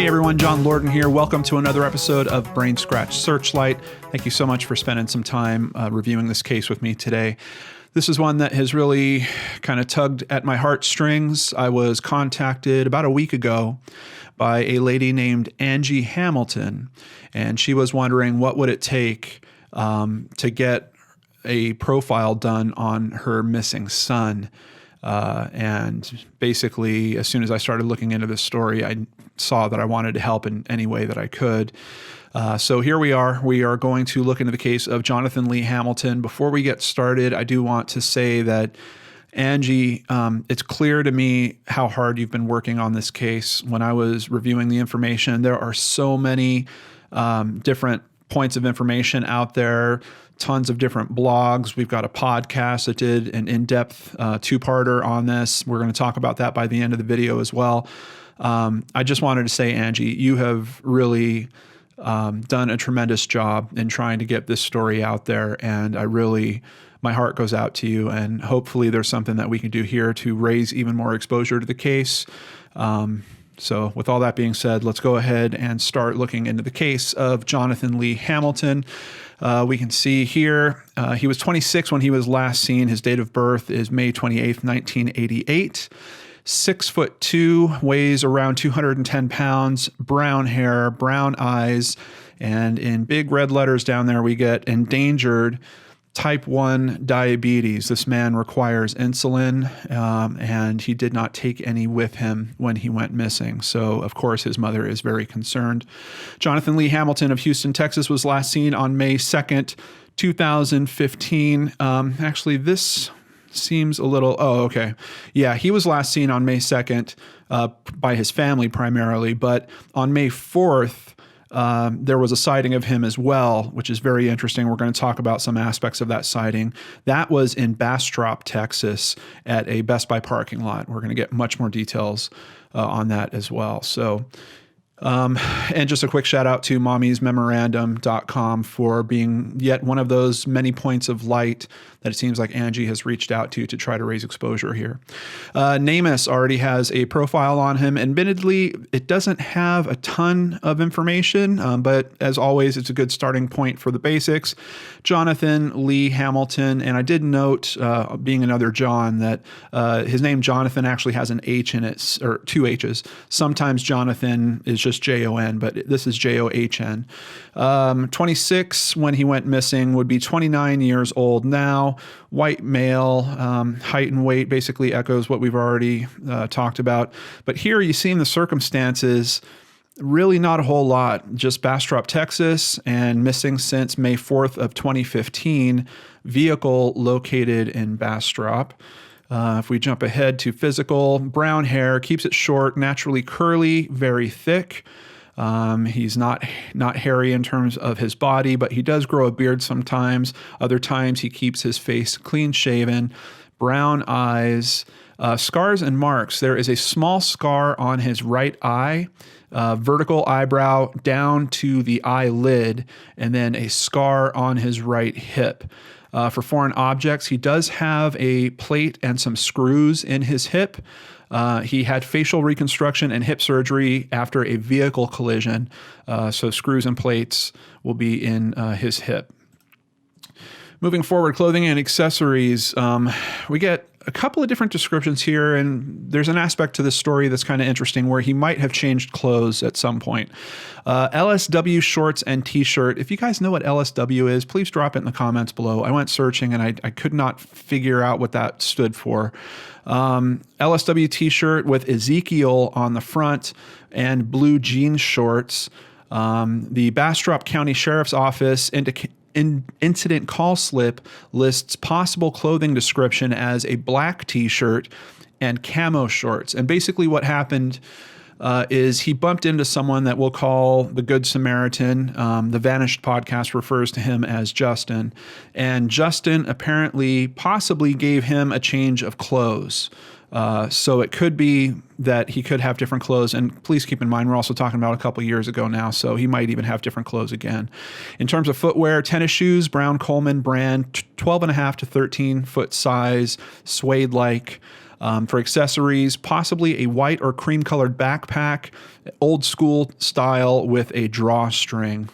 Hey everyone, John Lorden here. Welcome to another episode of BrainScratch Searchlight. Thank you so much for spending some time reviewing this case with me today. This is one that has really kind of tugged at my heartstrings. I was contacted about a week ago by a lady named Angie Hamilton, and she was wondering what would it take to get a profile done on her missing son. And basically, as soon as I started looking into this story, I saw that I wanted to help in any way that I could. So here we are. We are going to look into the case of Johnathan Lee Hamilton. Before we get started, I do want to say that, Angie, it's clear to me how hard you've been working on this case. When I was reviewing the information, there are so many different points of information out there, tons of different blogs. We've got a podcast that did an in-depth two-parter on this. We're going to talk about that by the end of the video as well. I just wanted to say, Angie, you have really done a tremendous job in trying to get this story out there, and my heart goes out to you, and hopefully there's something that we can do here to raise even more exposure to the case. So with all that being said, let's go ahead and start looking into the case of Johnathan Lee Hamilton. We can see here, he was 26 when he was last seen. His date of birth is May 28th, 1988. 6'2", weighs around 210 pounds, brown hair, brown eyes, and in big red letters down there we get endangered type 1 diabetes. This man requires insulin, and he did not take any with him when he went missing. So, of course, his mother is very concerned. Johnathan Lee Hamilton of Houston, Texas was last seen on May 2nd, 2015. Actually, this seems a little, okay. Yeah, he was last seen on May 2nd by his family primarily, but on May 4th, there was a sighting of him as well, which is very interesting. We're going to talk about some aspects of that sighting. That was in Bastrop, Texas, at a Best Buy parking lot. We're going to get much more details on that as well. So, and just a quick shout out to mommiesmemorandum.com for being yet one of those many points of light that it seems like Angie has reached out to try to raise exposure here. NamUs already has a profile on him. Admittedly, it doesn't have a ton of information, but as always, it's a good starting point for the basics. Johnathan Lee Hamilton, and I did note, being another John, that his name Johnathan actually has an H in it, or two H's. Sometimes Johnathan is just Jon, but this is John. 26 when he went missing, would be 29 years old now. White male, height and weight basically echoes what we've already talked about. But here you see in the circumstances, really not a whole lot. Just Bastrop, Texas, and missing since May 4th of 2015. Vehicle located in Bastrop. If we jump ahead to physical, brown hair, keeps it short, naturally curly, very thick. He's not hairy in terms of his body, but he does grow a beard sometimes. Other times he keeps his face clean shaven, brown eyes, scars and marks. There is a small scar on his right eye, vertical eyebrow down to the eyelid, and then a scar on his right hip. For foreign objects, he does have a plate and some screws in his hip. He had facial reconstruction and hip surgery after a vehicle collision, so screws and plates will be in his hip. Moving forward, clothing and accessories, we get a couple of different descriptions here, and there's an aspect to this story that's kind of interesting where he might have changed clothes at some point. LSW shorts and t-shirt. If you guys know what LSW is, please drop it in the comments below. I went searching and I could not figure out what that stood for. LSW t-shirt with Ezekiel on the front and blue jean shorts. The Bastrop County Sheriff's Office incident call slip lists possible clothing description as a black t-shirt and camo shorts. And basically what happened is he bumped into someone that we'll call the Good Samaritan. The Vanished podcast refers to him as Justin. And Justin apparently possibly gave him a change of clothes. So it could be that he could have different clothes. And please keep in mind, we're also talking about a couple years ago now, so he might even have different clothes again. In terms of footwear, tennis shoes, Brown Coleman brand, 12.5 to 13 foot size, suede-like. For accessories, possibly a white or cream-colored backpack, old school style with a drawstring,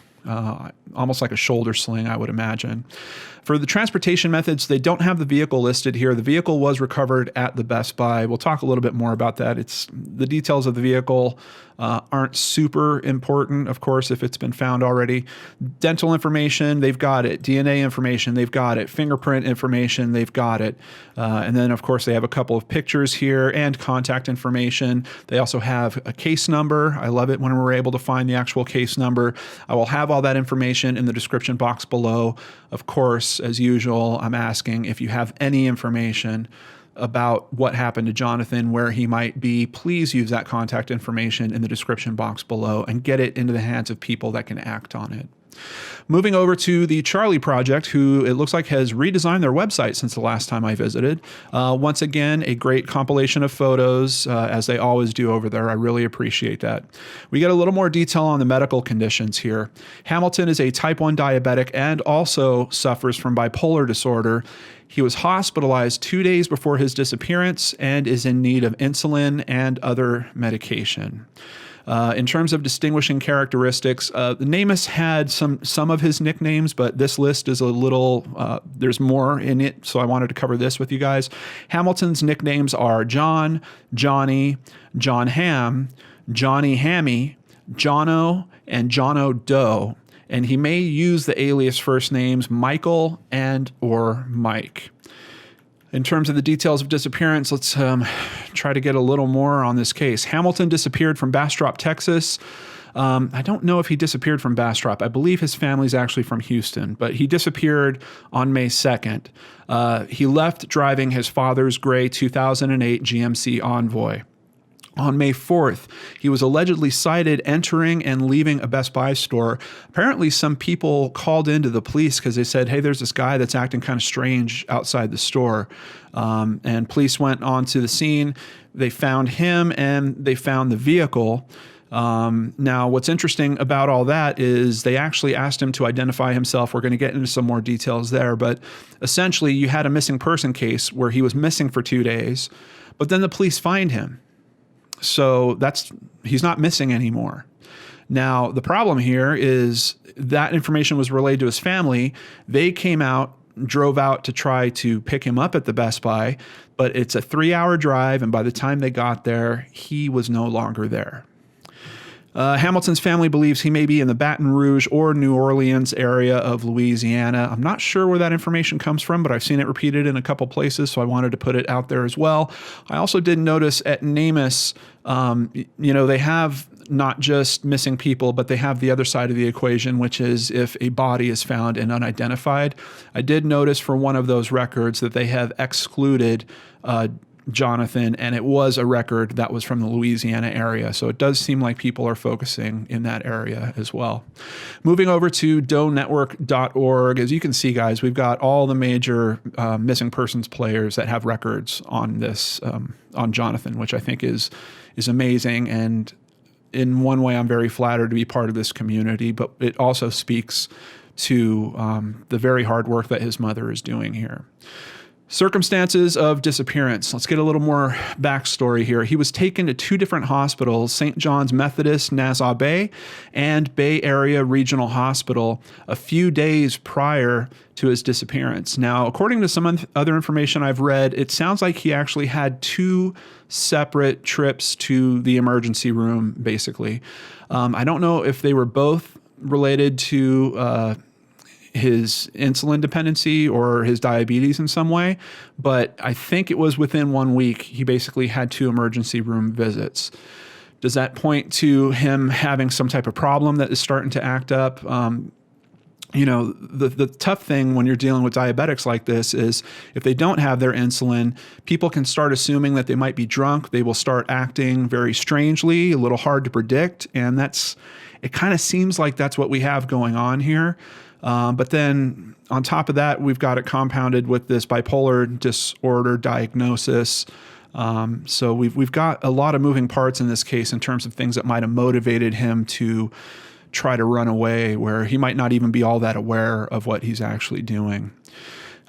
almost like a shoulder sling, I would imagine. For the transportation methods, they don't have the vehicle listed here. The vehicle was recovered at the Best Buy. We'll talk a little bit more about that. The details of the vehicle aren't super important, of course, if it's been found already. Dental information, they've got it. DNA information, they've got it. Fingerprint information, they've got it. And then, of course, they have a couple of pictures here and contact information. They also have a case number. I love it when we're able to find the actual case number. I will have all that information in the description box below. Of course, as usual, I'm asking if you have any information about what happened to Johnathan, where he might be, please use that contact information in the description box below and get it into the hands of people that can act on it. Moving over to the Charlie Project, who it looks like has redesigned their website since the last time I visited. Once again, a great compilation of photos, as they always do over there. I really appreciate that. We get a little more detail on the medical conditions here. Hamilton is a type 1 diabetic and also suffers from bipolar disorder. He was hospitalized 2 days before his disappearance and is in need of insulin and other medication. In terms of distinguishing characteristics, the NamUs had some of his nicknames, but this list is a little, there's more in it, so I wanted to cover this with you guys. Hamilton's nicknames are John, Johnny, John Ham, Johnny Hammy, Jono, and Jono Doe, and he may use the alias first names Michael and or Mike. In terms of the details of disappearance, let's try to get a little more on this case. Hamilton disappeared from Bastrop, Texas. I don't know if he disappeared from Bastrop. I believe his family's actually from Houston, but he disappeared on May 2nd. He left driving his father's gray 2008 GMC Envoy. On May 4th, he was allegedly sighted entering and leaving a Best Buy store. Apparently, some people called into the police because they said, hey, there's this guy that's acting kind of strange outside the store. And police went onto the scene. They found him and they found the vehicle. Now, what's interesting about all that is they actually asked him to identify himself. We're going to get into some more details there. But essentially, you had a missing person case where he was missing for 2 days, but then the police find him. So he's not missing anymore. Now, the problem here is that information was relayed to his family. They drove out to try to pick him up at the Best Buy, but it's a 3-hour drive, and by the time they got there, he was no longer there. Hamilton's family believes he may be in the Baton Rouge or New Orleans area of Louisiana. I'm not sure where that information comes from, but I've seen it repeated in a couple places, so I wanted to put it out there as well. I also did notice at NamUs, they have not just missing people, but they have the other side of the equation, which is if a body is found and unidentified. I did notice for one of those records that they have excluded Johnathan, and it was a record that was from the Louisiana area. So it does seem like people are focusing in that area as well. Moving over to doenetwork.org, as you can see, guys, we've got all the major missing persons players that have records on this, on Johnathan, which I think is amazing. And in one way, I'm very flattered to be part of this community, but it also speaks to the very hard work that his mother is doing here. Circumstances of disappearance. Let's get a little more backstory here. He was taken to 2 different hospitals, St. John's Methodist, Nassau Bay, and Bay Area Regional Hospital, a few days prior to his disappearance. Now, according to some other information I've read, it sounds like he actually had 2 separate trips to the emergency room, basically. I don't know if they were both related to his insulin dependency or his diabetes in some way, but I think it was within 1 week he basically had 2 emergency room visits. Does that point to him having some type of problem that is starting to act up? The tough thing when you're dealing with diabetics like this is if they don't have their insulin, people can start assuming that they might be drunk. They will start acting very strangely, a little hard to predict, and it kind of seems like that's what we have going on here. But then on top of that, we've got it compounded with this bipolar disorder diagnosis. So we've got a lot of moving parts in this case in terms of things that might have motivated him to try to run away, where he might not even be all that aware of what he's actually doing.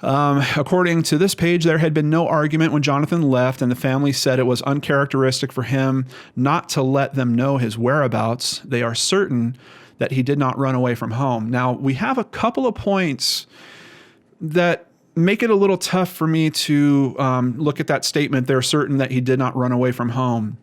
According to this page, there had been no argument when Johnathan left, and the family said it was uncharacteristic for him not to let them know his whereabouts. They are certain that he did not run away from home. Now, we have a couple of points that make it a little tough for me to look at that statement. They're certain that he did not run away from home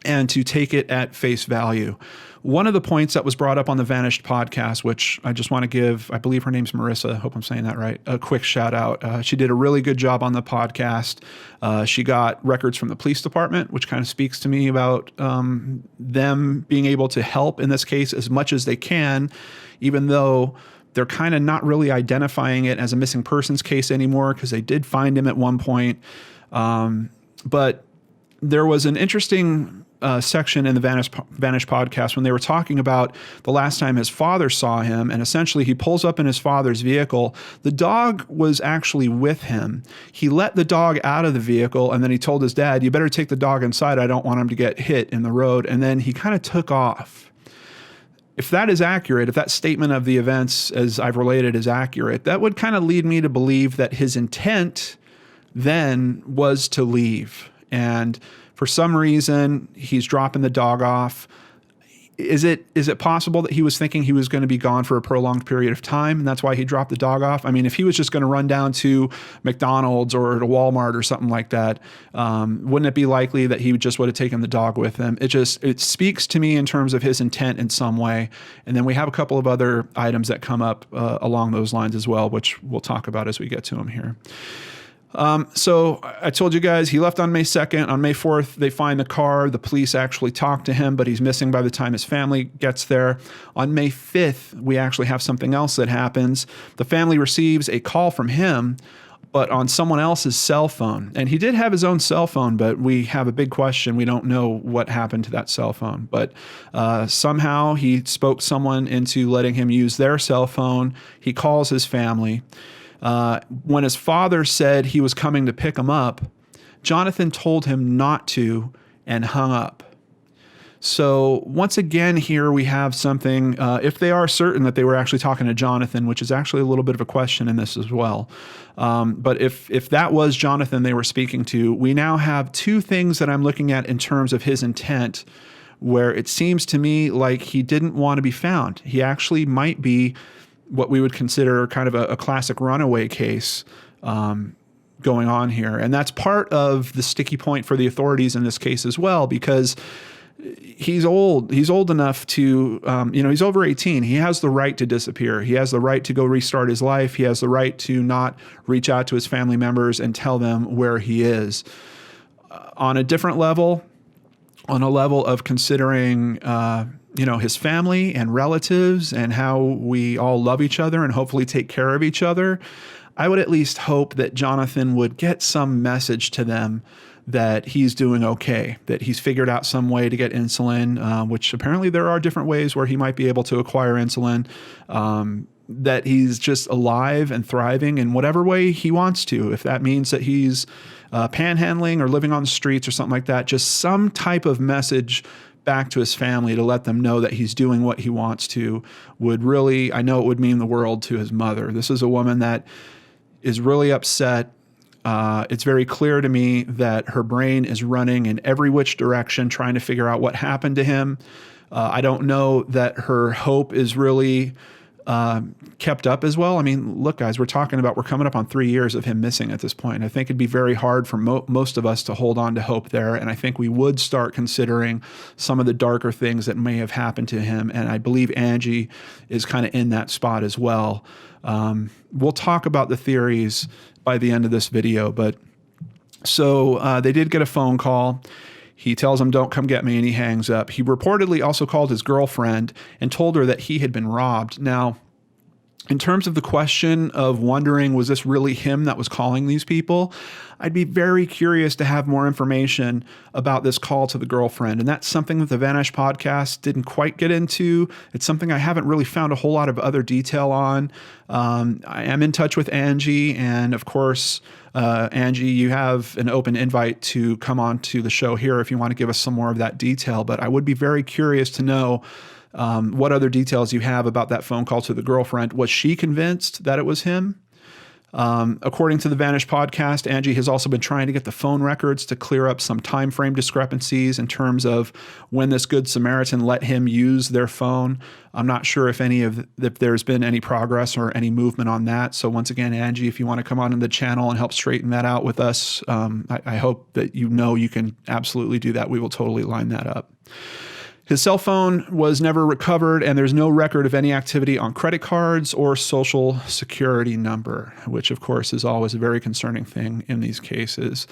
and to take it at face value. One of the points that was brought up on the Vanished podcast, which I just want to give, I believe her name's Marissa, I hope I'm saying that right, a quick shout out. She did a really good job on the podcast. She got records from the police department, which kind of speaks to me about them being able to help in this case as much as they can, even though they're kind of not really identifying it as a missing persons case anymore, because they did find him at one point. But there was an interesting section in the Vanish podcast when they were talking about the last time his father saw him, and essentially he pulls up in his father's vehicle. The dog was actually with him. He let the dog out of the vehicle, and then he told his dad, "You better take the dog inside. I don't want him to get hit in the road." And then he kind of took off. If that is accurate, if that statement of the events as I've related is accurate, that would kind of lead me to believe that his intent then was to leave. And for some reason, he's dropping the dog off. Is it possible that he was thinking he was going to be gone for a prolonged period of time, and that's why he dropped the dog off? I mean, if he was just going to run down to McDonald's or to Walmart or something like that, wouldn't it be likely that he just would have taken the dog with him? It speaks to me in terms of his intent in some way. And then we have a couple of other items that come up along those lines as well, which we'll talk about as we get to them here. So I told you guys he left on May 2nd. On May 4th, they find the car. The police actually talk to him, but he's missing by the time his family gets there. On May 5th, we actually have something else that happens. The family receives a call from him, but on someone else's cell phone. And he did have his own cell phone, but we have a big question. We don't know what happened to that cell phone. But somehow he spoke someone into letting him use their cell phone. He calls his family. When his father said he was coming to pick him up, Johnathan told him not to and hung up. So once again here we have something, if they are certain that they were actually talking to Johnathan, which is actually a little bit of a question in this as well. But if that was Johnathan they were speaking to, we now have two things that I'm looking at in terms of his intent, where it seems to me like he didn't want to be found. He actually might be what we would consider kind of a classic runaway case going on here. And that's part of the sticky point for the authorities in this case as well, because he's old. He's old enough to, he's over 18. He has the right to disappear. He has the right to go restart his life. He has the right to not reach out to his family members and tell them where he is. On a different level, on a level of considering, his family and relatives and how we all love each other and hopefully take care of each other, I would at least hope that Johnathan would get some message to them that he's doing okay, that he's figured out some way to get insulin, which apparently there are different ways where he might be able to acquire insulin, that he's just alive and thriving in whatever way he wants to. If that means that he's panhandling or living on the streets or something like that, just some type of message back to his family to let them know that he's doing what he wants to would really, I know it would mean the world to his mother. This is a woman that is really upset. It's very clear to me that her brain is running in every which direction, trying to figure out what happened to him. I don't know that her hope is really kept up as well. I mean, look, guys, we're coming up on 3 years of him missing at this point. I think it'd be very hard for most of us to hold on to hope there. And I think we would start considering some of the darker things that may have happened to him. And I believe Angie is kind of in that spot as well. We'll talk about the theories by the end of this video. But so they did get a phone call. He tells him, "Don't come get me," and he hangs up. He reportedly also called his girlfriend and told her that he had been robbed. Now, In terms of the question of wondering, was this really him that was calling these people? I'd be very curious to have more information about this call to the girlfriend. And that's something that the Vanish podcast didn't quite get into. It's something I haven't really found a whole lot of other detail on. I am in touch with Angie. And of course, Angie, you have an open invite to come on to the show here if you want to give us some more of that detail. But I would be very curious to know what other details you have about that phone call to the girlfriend. Was she convinced that it was him? According to the Vanish podcast, Angie has also been trying to get the phone records to clear up some time frame discrepancies in terms of when this Good Samaritan let him use their phone. I'm not sure if there's been any progress or any movement on that. So once again, Angie, if you want to come on to the channel and help straighten that out with us, I hope that you can absolutely do that. We will totally line that up. His cell phone was never recovered, and there's no record of any activity on credit cards or social security number, which of course is always a very concerning thing in these cases.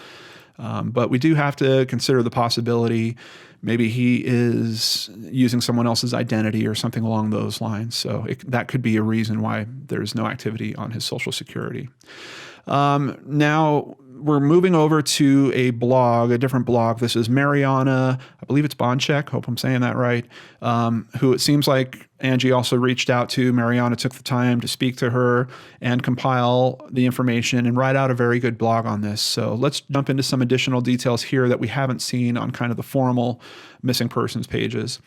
But we do have to consider the possibility maybe he is using someone else's identity or something along those lines. So that could be a reason why there's no activity on his social security. Now, we're moving over to a different blog. This is Mariana, I believe it's Boncheck, hope I'm saying that right, who it seems like Angie also reached out to. Mariana took the time to speak to her and compile the information and write out a very good blog on this. So let's jump into some additional details here that we haven't seen on kind of the formal missing persons pages.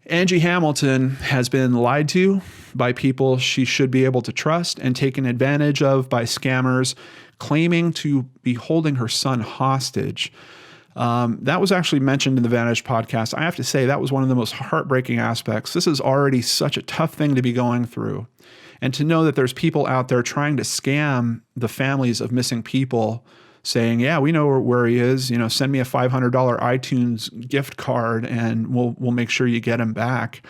Angie Hamilton has been lied to by people she should be able to trust and taken advantage of by scammers claiming to be holding her son hostage. That was actually mentioned in the Vanish podcast. I have to say that was one of the most heartbreaking aspects. This is already such a tough thing to be going through. And to know that there's people out there trying to scam the families of missing people, saying, yeah, we know where he is. Send me a $500 iTunes gift card and we'll make sure you get him back.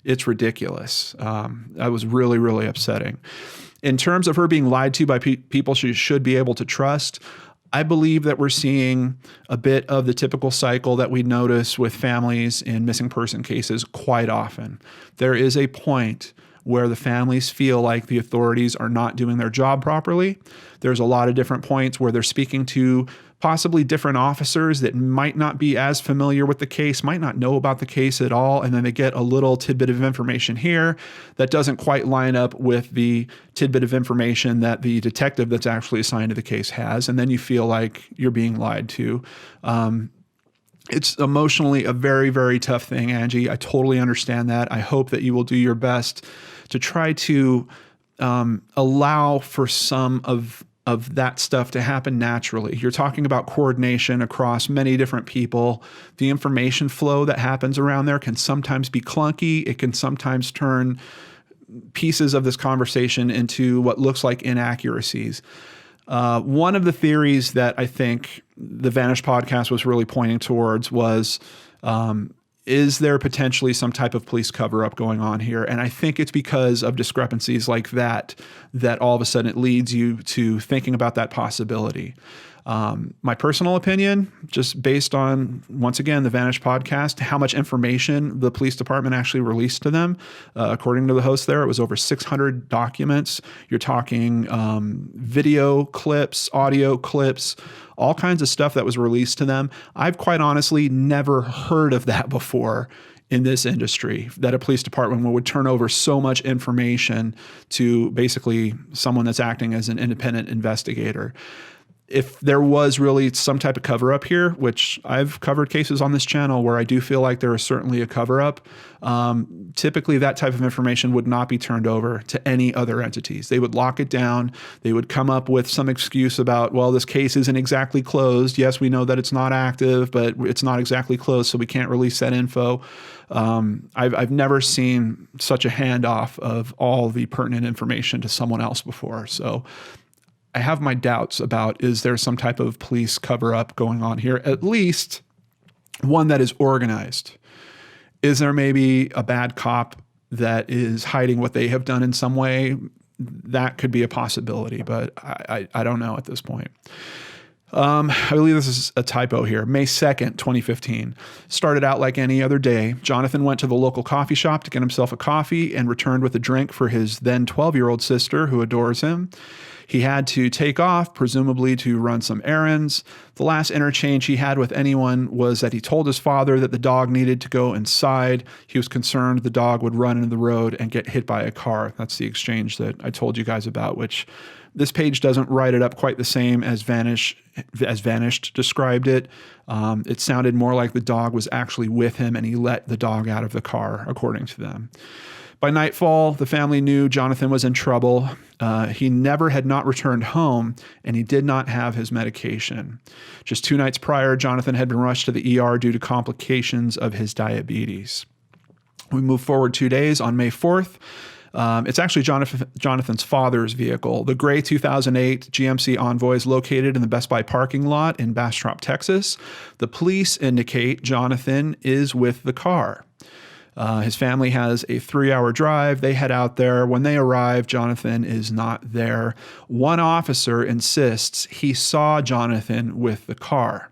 It's ridiculous. That was really, really upsetting. In terms of her being lied to by people she should be able to trust, I believe that we're seeing a bit of the typical cycle that we notice with families in missing person cases quite often. There is a point where the families feel like the authorities are not doing their job properly. There's a lot of different points where they're speaking to possibly different officers that might not be as familiar with the case, might not know about the case at all, and then they get a little tidbit of information here that doesn't quite line up with the tidbit of information that the detective that's actually assigned to the case has, and then you feel like you're being lied to. It's emotionally a very, very tough thing, Angie. I totally understand that. I hope that you will do your best to try to allow for some of that stuff to happen naturally. You're talking about coordination across many different people. The information flow that happens around there can sometimes be clunky. It can sometimes turn pieces of this conversation into what looks like inaccuracies. One of the theories that I think the Vanish podcast was really pointing towards was, is there potentially some type of police cover-up going on here? And I think it's because of discrepancies like that all of a sudden it leads you to thinking about that possibility. My personal opinion, just based on, once again, the Vanish podcast, how much information the police department actually released to them. According to the host there, it was over 600 documents. You're talking video clips, audio clips, all kinds of stuff that was released to them. I've quite honestly never heard of that before in this industry, that a police department would turn over so much information to basically someone that's acting as an independent investigator. If there was really some type of cover-up here, which I've covered cases on this channel where I do feel like there is certainly a cover-up, typically that type of information would not be turned over to any other entities. They would lock it down. They would come up with some excuse about, well, this case isn't exactly closed. Yes, we know that it's not active, but it's not exactly closed, so we can't release that info. I've never seen such a handoff of all the pertinent information to someone else before. So I have my doubts about, is there some type of police cover-up going on here? At least one that is organized. Is there maybe a bad cop that is hiding what they have done in some way? That could be a possibility, but I don't know at this point. I believe this is a typo here. May 2nd, 2015. Started out like any other day. Johnathan went to the local coffee shop to get himself a coffee and returned with a drink for his then 12-year-old sister who adores him. He had to take off, presumably to run some errands. The last interchange he had with anyone was that he told his father that the dog needed to go inside. He was concerned the dog would run into the road and get hit by a car. That's the exchange that I told you guys about, which this page doesn't write it up quite the same as Vanished described it. It sounded more like the dog was actually with him and he let the dog out of the car, according to them. By nightfall, the family knew Johnathan was in trouble. He had not returned home, and he did not have his medication. Just 2 nights prior, Johnathan had been rushed to the ER due to complications of his diabetes. We move forward 2 days on May 4th. It's actually Jonathan's father's vehicle. The gray 2008 GMC Envoy is located in the Best Buy parking lot in Bastrop, Texas. The police indicate Johnathan is with the car. His family has a 3-hour drive. They head out there. When they arrive, Johnathan is not there. One officer insists he saw Johnathan with the car.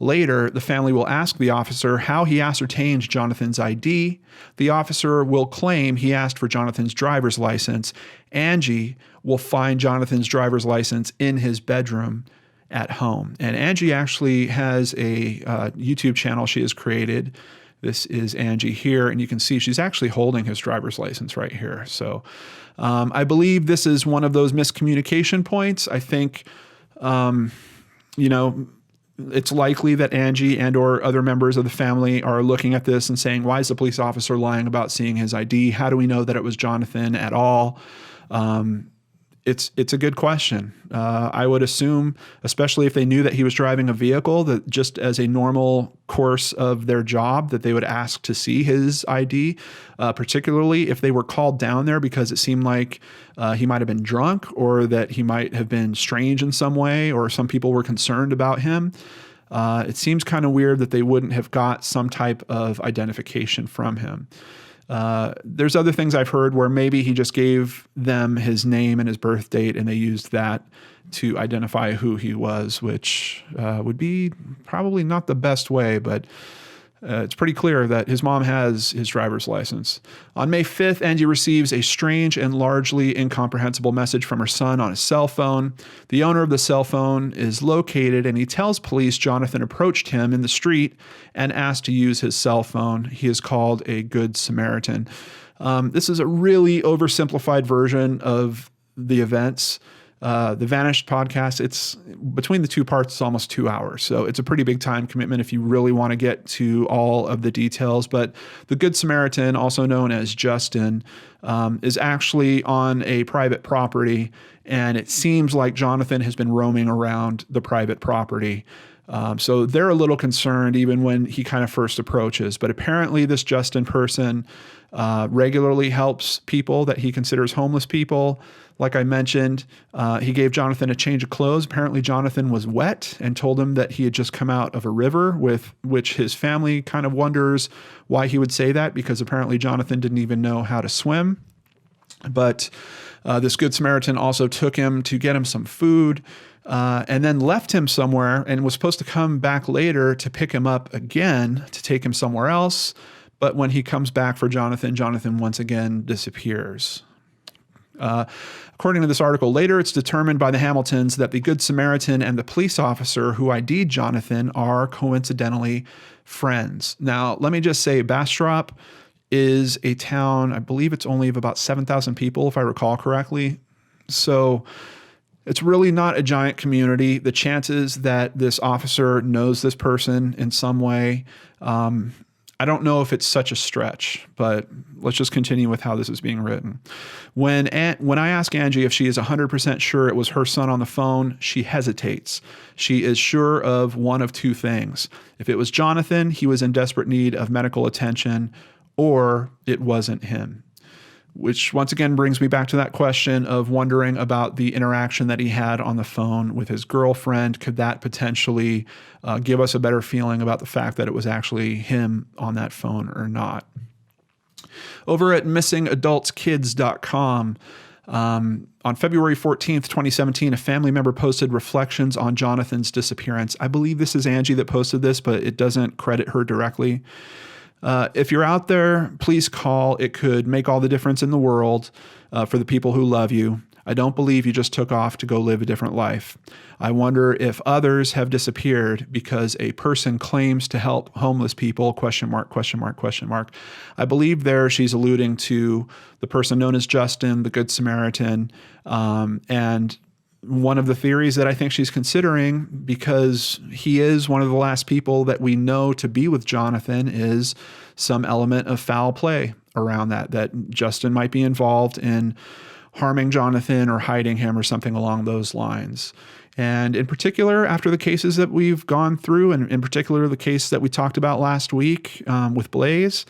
Later, the family will ask the officer how he ascertained Jonathan's ID. The officer will claim he asked for Jonathan's driver's license. Angie will find Jonathan's driver's license in his bedroom at home. And Angie actually has a YouTube channel she has created. This is Angie here, and you can see she's actually holding his driver's license right here. So I believe this is one of those miscommunication points. I think, it's likely that Angie and or other members of the family are looking at this and saying, why is the police officer lying about seeing his ID? How do we know that it was Johnathan at all? It's a good question. I would assume, especially if they knew that he was driving a vehicle, that just as a normal course of their job, that they would ask to see his ID, particularly if they were called down there because it seemed like he might have been drunk or that he might have been strange in some way, or some people were concerned about him. It seems kind of weird that they wouldn't have got some type of identification from him. There's other things I've heard where maybe he just gave them his name and his birth date and they used that to identify who he was, which would be probably not the best way, but it's pretty clear that his mom has his driver's license. On May 5th, Angie receives a strange and largely incomprehensible message from her son on his cell phone. The owner of the cell phone is located, and he tells police Johnathan approached him in the street and asked to use his cell phone. He is called a Good Samaritan. This is a really oversimplified version of the events. The Vanished podcast, it's between the two parts, it's almost 2 hours. So it's a pretty big time commitment if you really want to get to all of the details. But the Good Samaritan, also known as Justin, is actually on a private property. And it seems like Johnathan has been roaming around the private property. So they're a little concerned even when he kind of first approaches. But apparently this Justin person regularly helps people that he considers homeless people. Like I mentioned, he gave Johnathan a change of clothes. Apparently Johnathan was wet and told him that he had just come out of a river, with which his family kind of wonders why he would say that, because apparently Johnathan didn't even know how to swim. But this Good Samaritan also took him to get him some food, and then left him somewhere and was supposed to come back later to pick him up again to take him somewhere else. But when he comes back for Johnathan, Johnathan once again disappears. According to this article, later it's determined by the Hamiltons that the Good Samaritan and the police officer who ID'd Johnathan are coincidentally friends. Now, let me just say, Bastrop is a town, I believe it's only of about 7,000 people, if I recall correctly. So it's really not a giant community. The chances that this officer knows this person in some way, I don't know if it's such a stretch, but let's just continue with how this is being written. When I ask Angie if she is 100% sure it was her son on the phone, she hesitates. She is sure of one of two things. If it was Johnathan, he was in desperate need of medical attention, or it wasn't him. Which once again brings me back to that question of wondering about the interaction that he had on the phone with his girlfriend. Could that potentially give us a better feeling about the fact that it was actually him on that phone or not? Over at missingadultskids.com, On February 14th, 2017, a family member posted reflections on Johnathan's disappearance. I believe this is Angie that posted this, but it doesn't credit her directly. If you're out there, please call. It could make all the difference in the world for the people who love you. I don't believe you just took off to go live a different life. I wonder if others have disappeared because a person claims to help homeless people, question mark, question mark, question mark. I believe there she's alluding to the person known as Justin, the Good Samaritan. And one of the theories that I think she's considering, because he is one of the last people that we know to be with Johnathan, is some element of foul play around that Justin might be involved in harming Johnathan or hiding him or something along those lines. And in particular, after the cases that we've gone through, and in particular the case that we talked about last week with Blaze,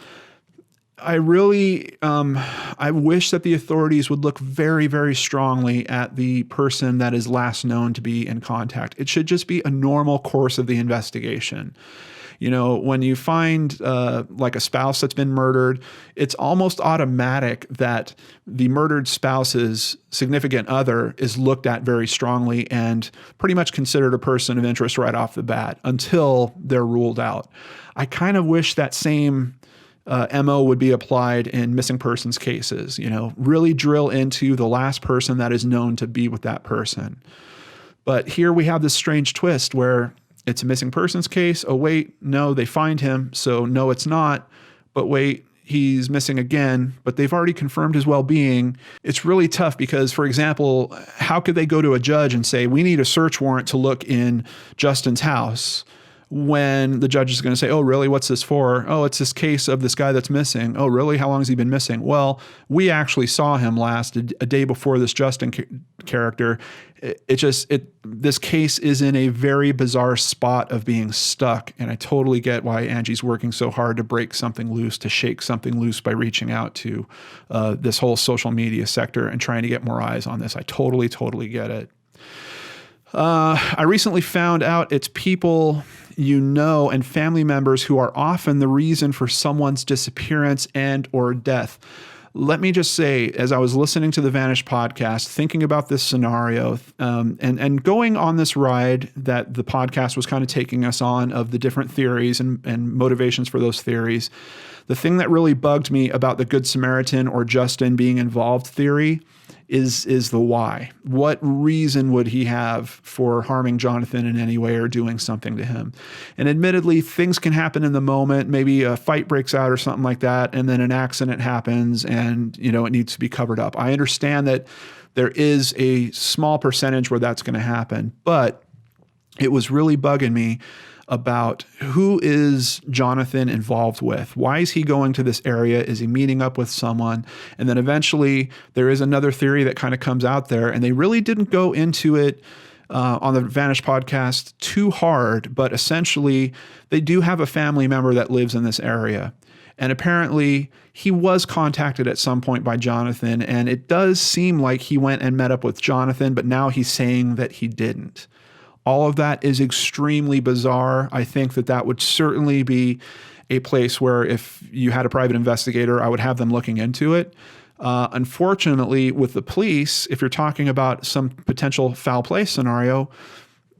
I really, I wish that the authorities would look very, very strongly at the person that is last known to be in contact. It should just be a normal course of the investigation. You know, when you find like a spouse that's been murdered, it's almost automatic that the murdered spouse's significant other is looked at very strongly and pretty much considered a person of interest right off the bat until they're ruled out. I kind of wish that same MO would be applied in missing persons cases. You know, really drill into the last person that is known to be with that person. But here we have this strange twist where it's a missing persons case. Oh, wait, no, they find him. So no, it's not. But wait, he's missing again, but they've already confirmed his well-being. It's really tough because, for example, how could they go to a judge and say, we need a search warrant to look in Justin's house, when the judge is going to say, oh, really? What's this for? Oh, it's this case of this guy that's missing. Oh, really? How long has he been missing? Well, we actually saw him last a day before this Justin character. This case is in a very bizarre spot of being stuck. And I totally get why Angie's working so hard to break something loose, to shake something loose by reaching out to this whole social media sector and trying to get more eyes on this. I totally, totally get it. I recently found out it's people you know and family members who are often the reason for someone's disappearance and or death. Let me just say, as I was listening to the Vanished podcast, thinking about this scenario and going on this ride that the podcast was kind of taking us on of the different theories and motivations for those theories, the thing that really bugged me about the Good Samaritan or Justin being involved theory is the why. What reason would he have for harming Johnathan in any way or doing something to him? And admittedly, things can happen in the moment. Maybe a fight breaks out or something like that, and then an accident happens and, you know, it needs to be covered up. I understand that there is a small percentage where that's going to happen, but it was really bugging me about who is Johnathan involved with? Why is he going to this area? Is he meeting up with someone? And then eventually there is another theory that kind of comes out there, and they really didn't go into it on the Vanish podcast too hard, but essentially they do have a family member that lives in this area. And apparently he was contacted at some point by Johnathan, and it does seem like he went and met up with Johnathan, but now he's saying that he didn't. All of that is extremely bizarre. I think that would certainly be a place where if you had a private investigator, I would have them looking into it. Unfortunately, with the police, if you're talking about some potential foul play scenario,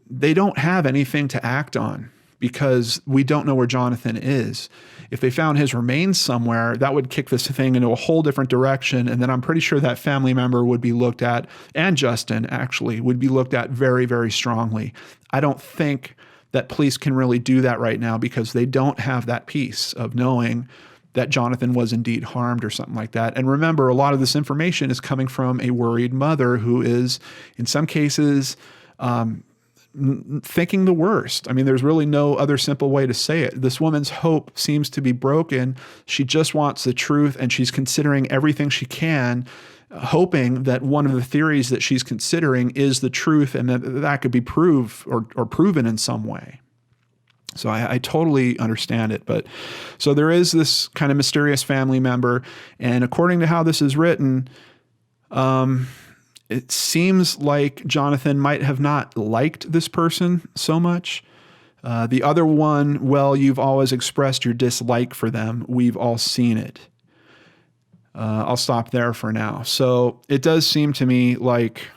they don't have anything to act on because we don't know where Johnathan is. If they found his remains somewhere, that would kick this thing into a whole different direction. And then I'm pretty sure that family member would be looked at, and Justin actually would be looked at very, very strongly. I don't think that police can really do that right now because they don't have that piece of knowing that Johnathan was indeed harmed or something like that. And remember, a lot of this information is coming from a worried mother who is, in some cases, thinking the worst. I mean, there's really no other simple way to say it. This woman's hope seems to be broken. She just wants the truth, and she's considering everything she can, hoping that one of the theories that she's considering is the truth and that could be proved or proven in some way. So I totally understand it. But so there is this kind of mysterious family member, and according to how this is written, it seems like Johnathan might have not liked this person so much. The other one, well, you've always expressed your dislike for them. We've all seen it. I'll stop there for now. So it does seem to me like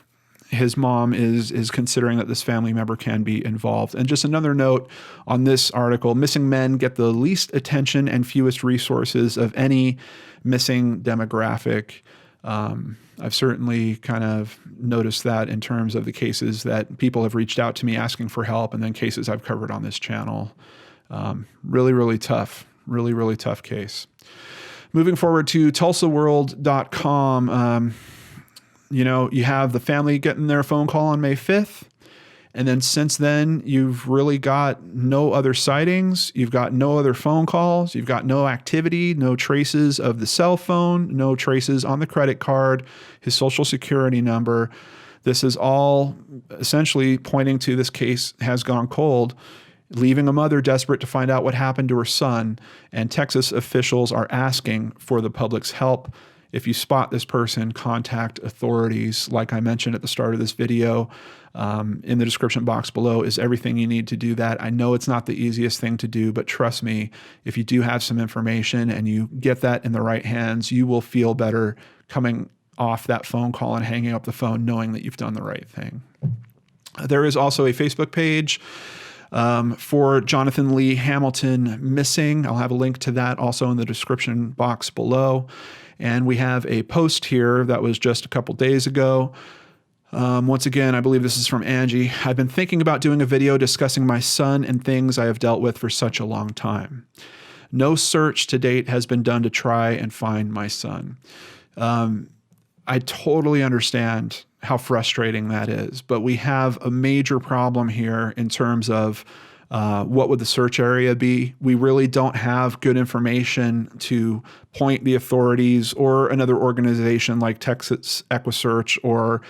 his mom is considering that this family member can be involved. And just another note on this article, missing men get the least attention and fewest resources of any missing demographic. I've certainly kind of noticed that in terms of the cases that people have reached out to me asking for help, and then cases I've covered on this channel. Really, really tough. Really, really tough case. Moving forward to TulsaWorld.com. You have the family getting their phone call on May 5th. And then since then, you've really got no other sightings. You've got no other phone calls. You've got no activity, no traces of the cell phone, no traces on the credit card, his social security number. This is all essentially pointing to this case has gone cold, leaving a mother desperate to find out what happened to her son. And Texas officials are asking for the public's help. If you spot this person, contact authorities. Like I mentioned at the start of this video, in the description box below is everything you need to do that. I know it's not the easiest thing to do, but trust me, if you do have some information and you get that in the right hands, you will feel better coming off that phone call and hanging up the phone knowing that you've done the right thing. There is also a Facebook page for Johnathan Lee Hamilton missing. I'll have a link to that also in the description box below. And we have a post here that was just a couple days ago. Once again, I believe this is from Angie. I've been thinking about doing a video discussing my son and things I have dealt with for such a long time. No search to date has been done to try and find my son. I totally understand how frustrating that is, but we have a major problem here in terms of what would the search area be? We really don't have good information to point the authorities or another organization like Texas EquiSearch or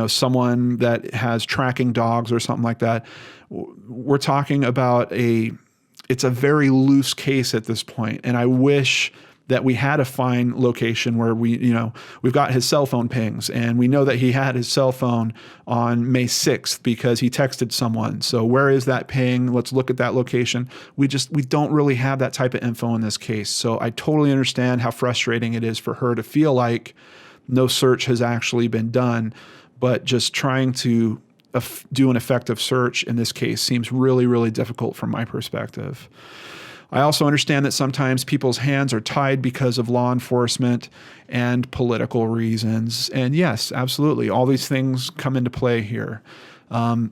someone that has tracking dogs or something like that. We're talking about it's a very loose case at this point, and I wish that we had a fine location where we've got his cell phone pings, and we know that he had his cell phone on May 6th because he texted someone. So where is that ping? Let's look at that location. We don't really have that type of info in this case. So I totally understand how frustrating it is for her to feel like no search has actually been done, but just trying to do an effective search in this case seems really, really difficult from my perspective. I also understand that sometimes people's hands are tied because of law enforcement and political reasons. And yes, absolutely, all these things come into play here. I'm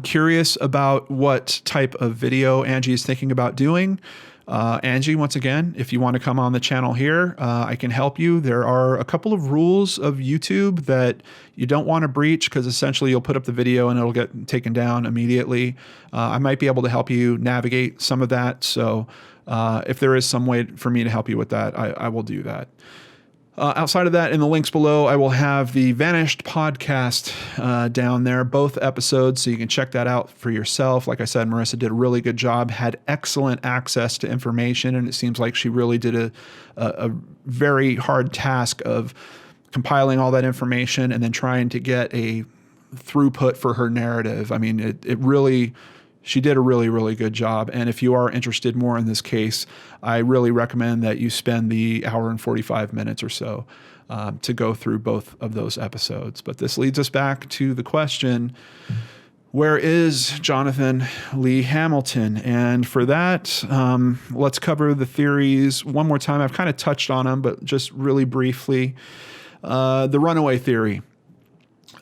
curious about what type of video Angie is thinking about doing. Angie, once again, if you want to come on the channel here, I can help you. There are a couple of rules of YouTube that you don't want to breach because essentially you'll put up the video and it'll get taken down immediately. I might be able to help you navigate some of that. So if there is some way for me to help you with that, I will do that. Outside of that, in the links below, I will have the Vanished podcast down there, both episodes, so you can check that out for yourself. Like I said, Marissa did a really good job, had excellent access to information, and it seems like she really did a very hard task of compiling all that information and then trying to get a throughput for her narrative. I mean, she did a really, really good job. And if you are interested more in this case, I really recommend that you spend the hour and 45 minutes or so to go through both of those episodes. But this leads us back to the question, where is Johnathan Lee Hamilton? And for that, let's cover the theories one more time. I've kind of touched on them, but just really briefly. The Runaway Theory.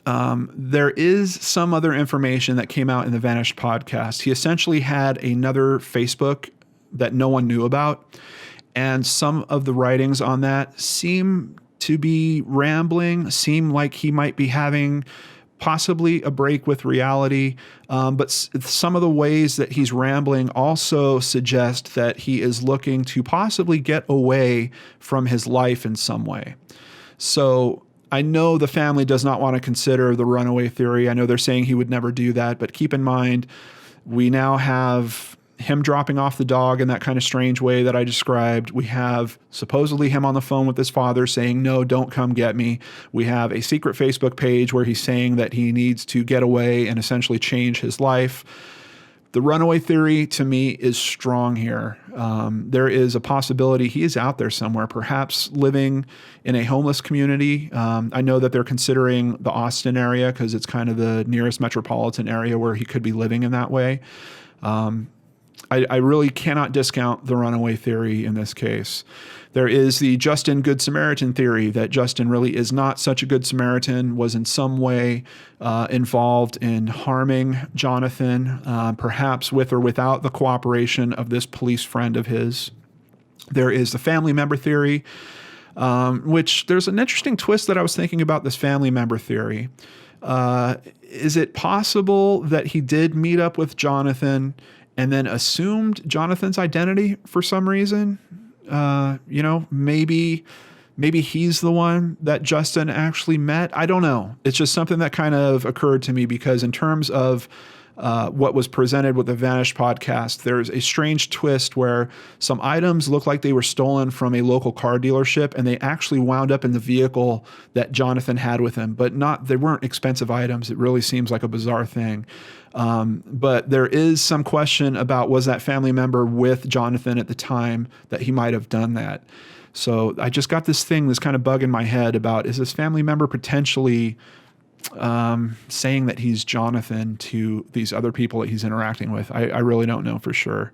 There is some other information that came out in the Vanished podcast. He essentially had another Facebook that no one knew about, and some of the writings on that seem to be rambling, seem like he might be having possibly a break with reality, but some of the ways that he's rambling also suggest that he is looking to possibly get away from his life in some way. So I know the family does not want to consider the runaway theory. I know they're saying he would never do that, but keep in mind, we now have him dropping off the dog in that kind of strange way that I described. We have supposedly him on the phone with his father saying, no, don't come get me. We have a secret Facebook page where he's saying that he needs to get away and essentially change his life. The runaway theory to me is strong here. There is a possibility he is out there somewhere, perhaps living in a homeless community. I know that they're considering the Austin area because it's kind of the nearest metropolitan area where he could be living in that way. I really cannot discount the runaway theory in this case. There is the Justin Good Samaritan theory that Justin really is not such a good Samaritan, was in some way involved in harming Johnathan, perhaps with or without the cooperation of this police friend of his. There is the family member theory, which there's an interesting twist that I was thinking about this family member theory. Is it possible that he did meet up with Johnathan and then assumed Jonathan's identity for some reason? Maybe he's the one that Justin actually met. I don't know. It's just something that kind of occurred to me because in terms of what was presented with the Vanished podcast, there's a strange twist where some items look like they were stolen from a local car dealership and they actually wound up in the vehicle that Johnathan had with him, but they weren't expensive items. It really seems like a bizarre thing. But there is some question about, was that family member with Johnathan at the time that he might have done that? So I just got this kind of bug in my head about, is this family member potentially saying that he's Johnathan to these other people that he's interacting with? I really don't know for sure.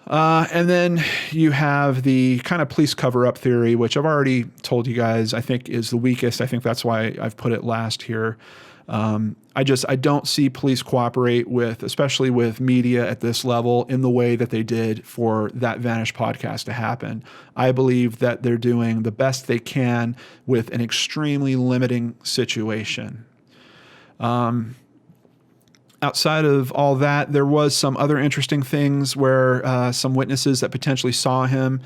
And then you have the kind of police cover-up theory, which I've already told you guys I think is the weakest. I think that's why I've put it last here. I don't see police cooperate especially with media at this level in the way that they did for that Vanished podcast to happen. I believe that they're doing the best they can with an extremely limiting situation. Outside of all that, there was some other interesting things where some witnesses that potentially saw him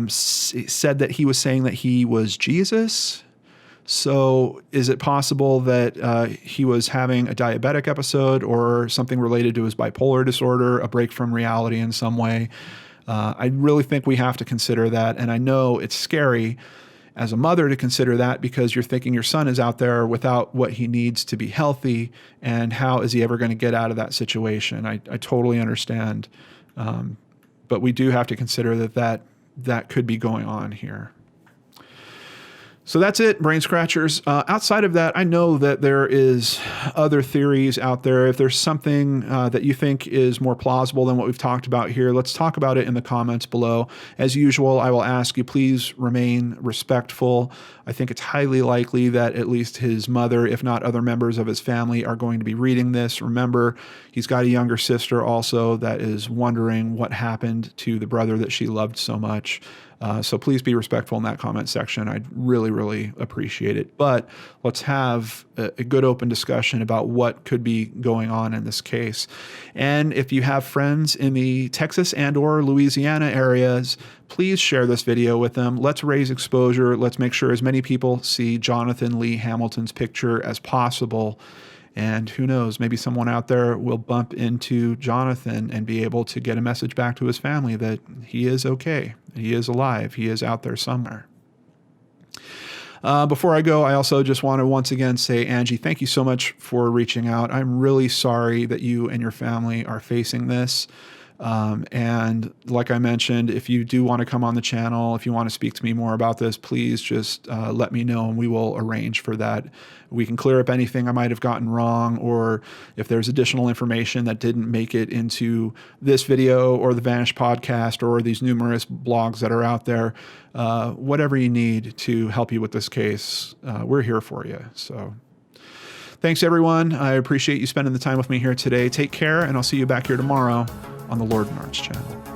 said that he was saying that he was Jesus. So is it possible that he was having a diabetic episode or something related to his bipolar disorder, a break from reality in some way? I really think we have to consider that. And I know it's scary as a mother to consider that because you're thinking your son is out there without what he needs to be healthy. And how is he ever going to get out of that situation? I totally understand. But we do have to consider that could be going on here. So that's it, Brain Scratchers. Outside of that, I know that there is other theories out there. If there's something that you think is more plausible than what we've talked about here, let's talk about it in the comments below. As usual, I will ask you, please remain respectful. I think it's highly likely that at least his mother, if not other members of his family, are going to be reading this. Remember, he's got a younger sister also that is wondering what happened to the brother that she loved so much. So please be respectful in that comment section. I'd really, really appreciate it. But let's have a good open discussion about what could be going on in this case. And if you have friends in the Texas and/or Louisiana areas, please share this video with them. Let's raise exposure. Let's make sure as many people see Johnathan Lee Hamilton's picture as possible. And who knows, maybe someone out there will bump into Johnathan and be able to get a message back to his family that he is okay. He is alive. He is out there somewhere. Before I go, I also just want to once again say, Angie, thank you so much for reaching out. I'm really sorry that you and your family are facing this. And like I mentioned, if you do want to come on the channel, if you want to speak to me more about this, please just let me know and we will arrange for that. We can clear up anything I might have gotten wrong, or if there's additional information that didn't make it into this video or the Vanished podcast or these numerous blogs that are out there, whatever you need to help you with this case, we're here for you. So thanks, everyone. I appreciate you spending the time with me here today. Take care, and I'll see you back here tomorrow on the Lord and Arts channel.